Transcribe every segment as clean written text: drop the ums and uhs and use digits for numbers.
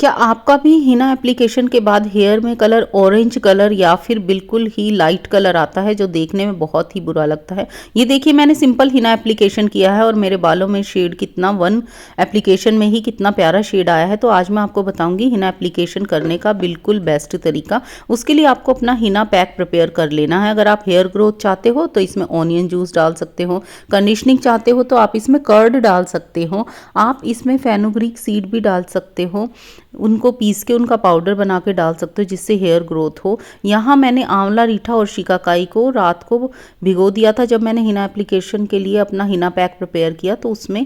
क्या आपका भी हिना एप्लीकेशन के बाद हेयर में कलर ऑरेंज कलर या फिर बिल्कुल ही लाइट कलर आता है जो देखने में बहुत ही बुरा लगता है? ये देखिए मैंने सिंपल हिना एप्लीकेशन किया है और मेरे बालों में शेड कितना वन एप्लीकेशन में ही कितना प्यारा शेड आया है। तो आज मैं आपको बताऊंगी हिना एप्लीकेशन करने का बिल्कुल बेस्ट तरीका। उसके लिए आपको अपना हिना पैक प्रिपेयर कर लेना है। अगर आप हेयर ग्रोथ चाहते हो तो इसमें ऑनियन जूस डाल सकते हो, कंडीशनिंग चाहते हो तो आप इसमें कर्ड डाल सकते हो, आप इसमें फेनुग्रीक सीड भी डाल सकते हो, उनको पीस के उनका पाउडर बना के डाल सकते हो जिससे हेयर ग्रोथ हो। यहाँ मैंने आंवला, रीठा और शिकाकाई को रात को भिगो दिया था। जब मैंने हिना एप्लीकेशन के लिए अपना हिना पैक प्रिपेयर किया तो उसमें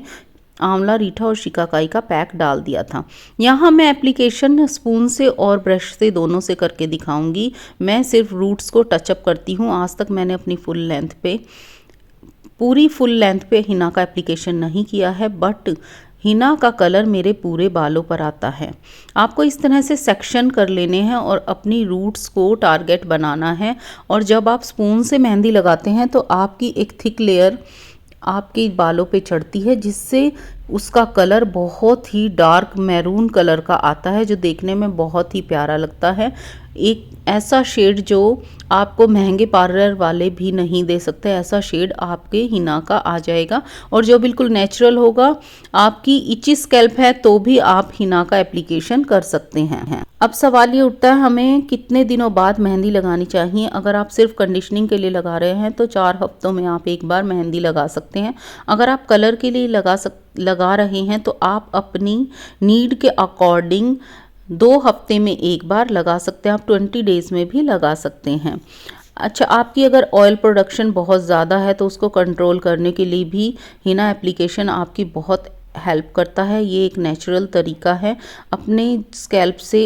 आंवला, रीठा और शिकाकाई का पैक डाल दिया था। यहाँ मैं एप्लीकेशन स्पून से और ब्रश से दोनों से करके दिखाऊंगी। मैं सिर्फ रूट्स को टचअप करती हूँ। आज तक मैंने अपनी पूरी फुल लेंथ पे हिना का एप्लीकेशन नहीं किया है, बट हिना का कलर मेरे पूरे बालों पर आता है। आपको इस तरह से सेक्शन कर लेने हैं और अपनी रूट्स को टारगेट बनाना है। और जब आप स्पून से मेहंदी लगाते हैं तो आपकी एक थिक लेयर आपके बालों पे चढ़ती है जिससे उसका कलर बहुत ही डार्क मैरून कलर का आता है जो देखने में बहुत ही प्यारा लगता है। एक ऐसा शेड जो आपको महंगे पार्लर वाले भी नहीं दे सकते, ऐसा शेड आपके हिना का आ जाएगा और जो बिल्कुल नेचुरल होगा। आपकी इची स्कैल्प है तो भी आप हिना का एप्लीकेशन कर सकते हैं। अब सवाल ये उठता है हमें कितने दिनों बाद मेहंदी लगानी चाहिए। अगर आप सिर्फ कंडीशनिंग के लिए लगा रहे हैं तो 4 हफ्तों में आप एक बार मेहंदी लगा सकते हैं। अगर आप कलर के लिए लगा रहे हैं तो आप अपनी नीड के अकॉर्डिंग 2 हफ्ते में एक बार लगा सकते हैं। आप 20 डेज में भी लगा सकते हैं। अच्छा, आपकी अगर ऑयल प्रोडक्शन बहुत ज़्यादा है तो उसको कंट्रोल करने के लिए भी हिना एप्लीकेशन आपकी बहुत हेल्प करता है। ये एक नेचुरल तरीका है अपने स्कैल्प से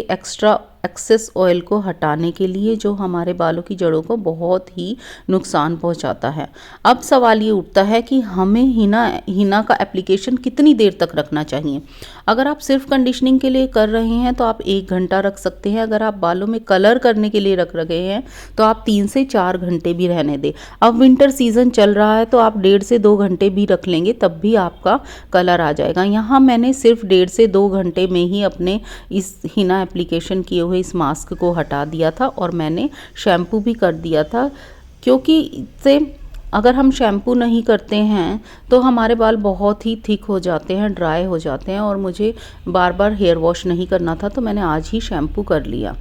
एक्सेस ऑयल को हटाने के लिए जो हमारे बालों की जड़ों को बहुत ही नुकसान पहुंचाता है। अब सवाल ये उठता है कि हमें हिना का एप्लीकेशन कितनी देर तक रखना चाहिए। अगर आप सिर्फ कंडीशनिंग के लिए कर रहे हैं तो आप 1 घंटा रख सकते हैं। अगर आप बालों में कलर करने के लिए रख रहे हैं तो आप 3 से 4 घंटे भी रहने दें। अब विंटर सीजन चल रहा है तो आप 1.5 से 2 घंटे भी रख लेंगे तब भी आपका कलर आ जाएगा। यहाँ मैंने सिर्फ 1.5 से 2 घंटे में ही अपने इस हिना एप्लीकेशन किए हुए इस मास्क को हटा दिया था और मैंने शैम्पू भी कर दिया था, क्योंकि इससे अगर हम शैम्पू नहीं करते हैं तो हमारे बाल बहुत ही थिक हो जाते हैं, ड्राई हो जाते हैं और मुझे बार बार हेयर वॉश नहीं करना था तो मैंने आज ही शैम्पू कर लिया।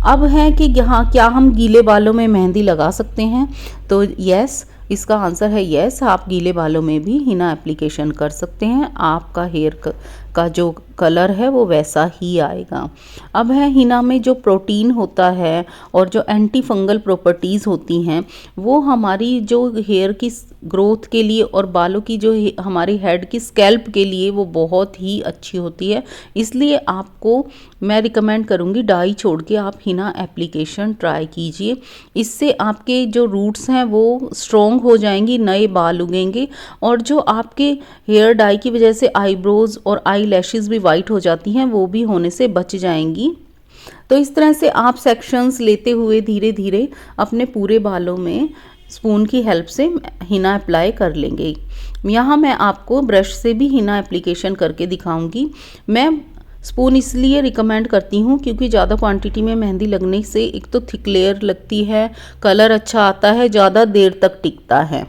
अब है कि यहाँ क्या हम गीले बालों में मेहंदी लगा सकते हैं? तो यस, इसका आंसर है यस। आप गीले बालों में भी हिना एप्लीकेशन कर सकते हैं। आपका हेयर का जो कलर है वो वैसा ही आएगा। अब है हिना में जो प्रोटीन होता है और जो एंटी फंगल प्रॉपर्टीज़ होती हैं वो हमारी जो हेयर की ग्रोथ के लिए और बालों की जो हमारी हेड की स्कैल्प के लिए वो बहुत ही अच्छी होती है। इसलिए आपको मैं रिकमेंड करूँगी डाई छोड़ के आप हिना एप्लीकेशन ट्राई कीजिए। इससे आपके जो रूट्स हैं वो स्ट्रॉन्ग हो जाएंगी, नए बाल उगेंगे और जो आपके हेयर डाई की वजह से आईब्रोज और आई लैशेज़ भी वाइट हो जाती हैं वो भी होने से बच जाएंगी। तो इस तरह से आप सेक्शंस लेते हुए धीरे धीरे अपने पूरे बालों में स्पून की हेल्प से हिना अप्लाई कर लेंगे। यहाँ मैं आपको ब्रश से भी हिना एप्लीकेशन करके दिखाऊंगी। मैं स्पून इसलिए रिकमेंड करती हूँ क्योंकि ज़्यादा क्वांटिटी में मेहंदी लगने से एक तो थिक लेयर लगती है, कलर अच्छा आता है, ज़्यादा देर तक टिकता है।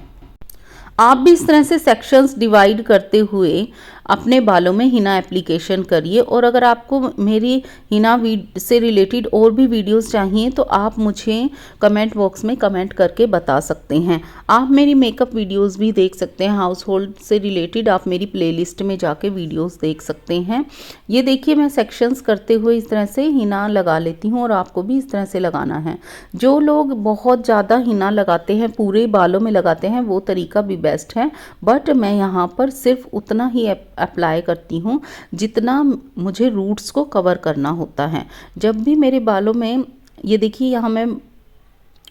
आप भी इस तरह से सेक्शंस डिवाइड करते हुए अपने बालों में हिना एप्लीकेशन करिए। और अगर आपको मेरी हिना से रिलेटेड और भी वीडियोस चाहिए तो आप मुझे कमेंट बॉक्स में कमेंट करके बता सकते हैं। आप मेरी मेकअप वीडियोस भी देख सकते हैं, हाउस होल्ड से रिलेटेड आप मेरी प्लेलिस्ट में जाके वीडियोस देख सकते हैं। ये देखिए मैं सेक्शंस करते हुए इस तरह से हिना लगा लेती हूँ और आपको भी इस तरह से लगाना है। जो लोग बहुत ज़्यादा हिना लगाते हैं, पूरे बालों में लगाते हैं, वो तरीका भी बेस्ट है, बट मैं यहाँ पर सिर्फ उतना ही अप्लाई करती हूँ जितना मुझे रूट्स को कवर करना होता है। जब भी मेरे बालों में, ये देखिए यहाँ मैं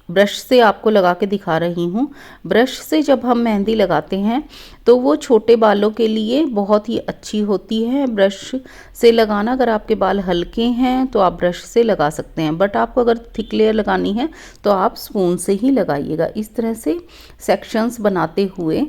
ब्रश से आपको लगा के दिखा रही हूँ। ब्रश से जब हम मेहंदी लगाते हैं तो वो छोटे बालों के लिए बहुत ही अच्छी होती है ब्रश से लगाना। अगर आपके बाल हल्के हैं तो आप ब्रश से लगा सकते हैं, बट आपको अगर थिक लेयर लगानी है तो आप स्पून से ही लगाइएगा। इस तरह से सेक्शंस बनाते हुए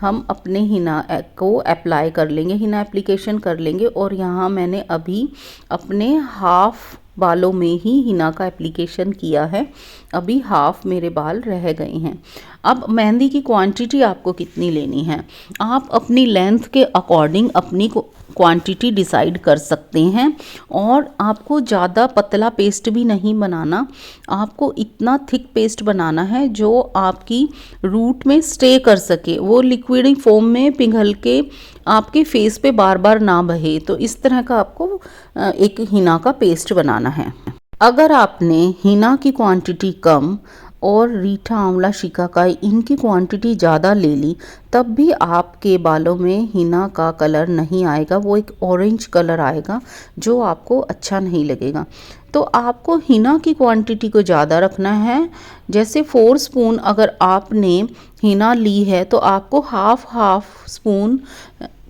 हम अपने हिना को अप्लाई कर लेंगे, हिना एप्लीकेशन कर लेंगे। और यहाँ मैंने अभी अपने हाफ बालों में ही हिना का एप्लीकेशन किया है, अभी हाफ मेरे बाल रह गए हैं। अब मेहंदी की क्वांटिटी आपको कितनी लेनी है, आप अपनी लेंथ के अकॉर्डिंग अपनी क्वांटिटी डिसाइड कर सकते हैं। और आपको ज़्यादा पतला पेस्ट भी नहीं बनाना, आपको इतना थिक पेस्ट बनाना है जो आपकी रूट में स्टे कर सके, वो लिक्विड फॉर्म में पिघल के आपके फेस पे बार बार ना बहे। तो इस तरह का आपको एक हिना का पेस्ट बनाना है। अगर आपने हिना की क्वांटिटी कम और रीठा, आंवला, शिकाकाई इनकी क्वांटिटी ज़्यादा ले ली, तब भी आपके बालों में हिना का कलर नहीं आएगा, वो एक ऑरेंज कलर आएगा जो आपको अच्छा नहीं लगेगा। तो आपको हिना की क्वांटिटी को ज़्यादा रखना है। जैसे 4 स्पून अगर आपने हिना ली है तो आपको हाफ स्पून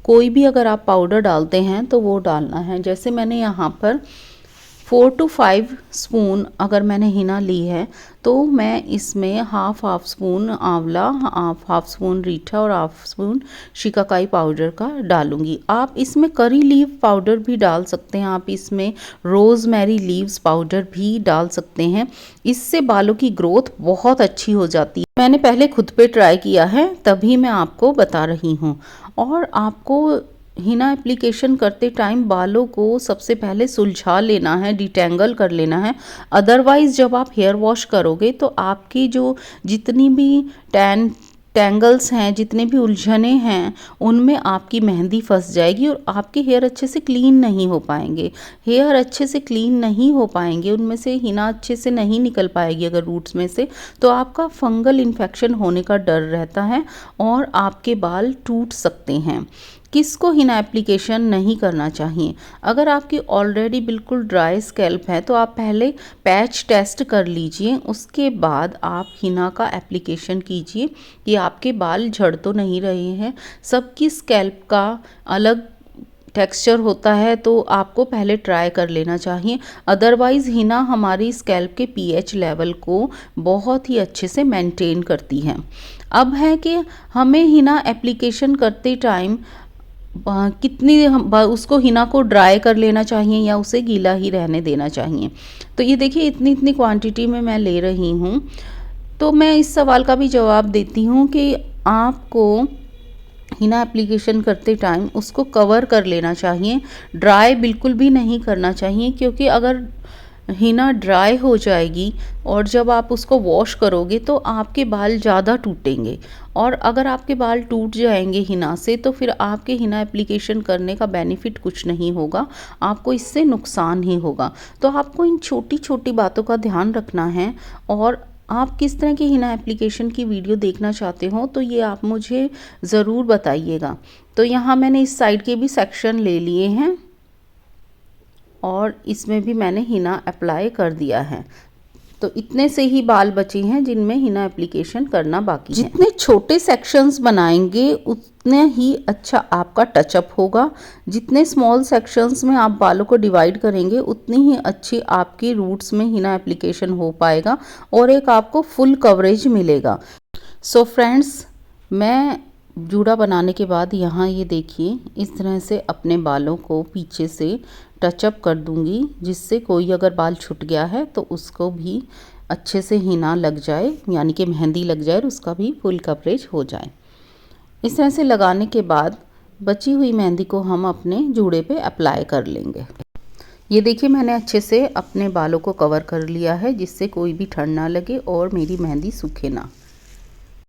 कोई भी अगर आप पाउडर डालते हैं तो वो डालना है। जैसे मैंने यहाँ पर 4 to 5 स्पून अगर मैंने हिना ली है तो मैं इसमें हाफ स्पून आंवला, हाफ स्पून रीठा और हाफ स्पून शिकाकाई पाउडर का डालूंगी। आप इसमें करी लीव पाउडर भी डाल सकते हैं, आप इसमें रोज़मेरी लीव्स पाउडर भी डाल सकते हैं। इससे बालों की ग्रोथ बहुत अच्छी हो जाती है। मैंने पहले खुद पे ट्राई किया है तभी मैं आपको बता रही हूँ। और आपको हिना एप्लीकेशन करते टाइम बालों को सबसे पहले सुलझा लेना है, डिटेंगल कर लेना है। अदरवाइज़ जब आप हेयर वॉश करोगे तो आपकी जो जितनी भी टैंगल्स हैं, जितने भी उलझने हैं, उनमें आपकी मेहंदी फंस जाएगी और आपके हेयर अच्छे से क्लीन नहीं हो पाएंगे। हेयर अच्छे से क्लीन नहीं हो पाएंगे, उनमें से हिना अच्छे से नहीं निकल पाएगी अगर रूट्स में से, तो आपका फंगल इन्फेक्शन होने का डर रहता है और आपके बाल टूट सकते हैं। किसको हिना एप्लीकेशन नहीं करना चाहिए? अगर आपकी ऑलरेडी बिल्कुल ड्राई स्कैल्प है तो आप पहले पैच टेस्ट कर लीजिए, उसके बाद आप हिना का एप्लीकेशन कीजिए कि आपके बाल झड़ तो नहीं रहे हैं। सबकी स्कैल्प का अलग टेक्सचर होता है तो आपको पहले ट्राई कर लेना चाहिए। अदरवाइज़ हिना हमारी स्कैल्प के पीएच लेवल को बहुत ही अच्छे से मेंटेन करती है। अब है कि हमें हिना एप्लीकेशन करते टाइम कितनी उसको हिना को ड्राई कर लेना चाहिए या उसे गीला ही रहने देना चाहिए। तो ये देखिए इतनी क्वांटिटी में मैं ले रही हूँ। तो मैं इस सवाल का भी जवाब देती हूँ कि आपको हिना एप्लीकेशन करते टाइम उसको कवर कर लेना चाहिए, ड्राई बिल्कुल भी नहीं करना चाहिए, क्योंकि अगर हिना ड्राई हो जाएगी और जब आप उसको वॉश करोगे तो आपके बाल ज़्यादा टूटेंगे। और अगर आपके बाल टूट जाएंगे हिना से तो फिर आपके हिना एप्लीकेशन करने का बेनिफिट कुछ नहीं होगा, आपको इससे नुकसान ही होगा। तो आपको इन छोटी छोटी बातों का ध्यान रखना है। और आप किस तरह की हिना एप्लीकेशन की वीडियो देखना चाहते हो तो ये आप मुझे ज़रूर बताइएगा। तो यहाँ मैंने इस साइड के भी सेक्शन ले लिए हैं और इसमें भी मैंने हिना अप्लाई कर दिया है। तो इतने से ही बाल बचे हैं जिनमें हिना एप्लीकेशन करना बाकी है। जितने छोटे सेक्शंस बनाएंगे उतने ही अच्छा आपका टचअप होगा। जितने स्मॉल सेक्शंस में आप बालों को डिवाइड करेंगे उतनी ही अच्छी आपकी रूट्स में हिना एप्लीकेशन हो पाएगा और एक आपको फुल कवरेज मिलेगा। सो फ्रेंड्स, मैं जूड़ा बनाने के बाद यहाँ ये देखिए इस तरह से अपने बालों को पीछे से टचअप कर दूंगी, जिससे कोई अगर बाल छूट गया है तो उसको भी अच्छे से हिना लग जाए, यानी कि मेहंदी लग जाए और उसका भी फुल कवरेज हो जाए। इस तरह से लगाने के बाद बची हुई मेहंदी को हम अपने जूड़े पे अप्लाई कर लेंगे। ये देखिए मैंने अच्छे से अपने बालों को कवर कर लिया है जिससे कोई भी ठंड ना लगे और मेरी मेहंदी सूखे ना।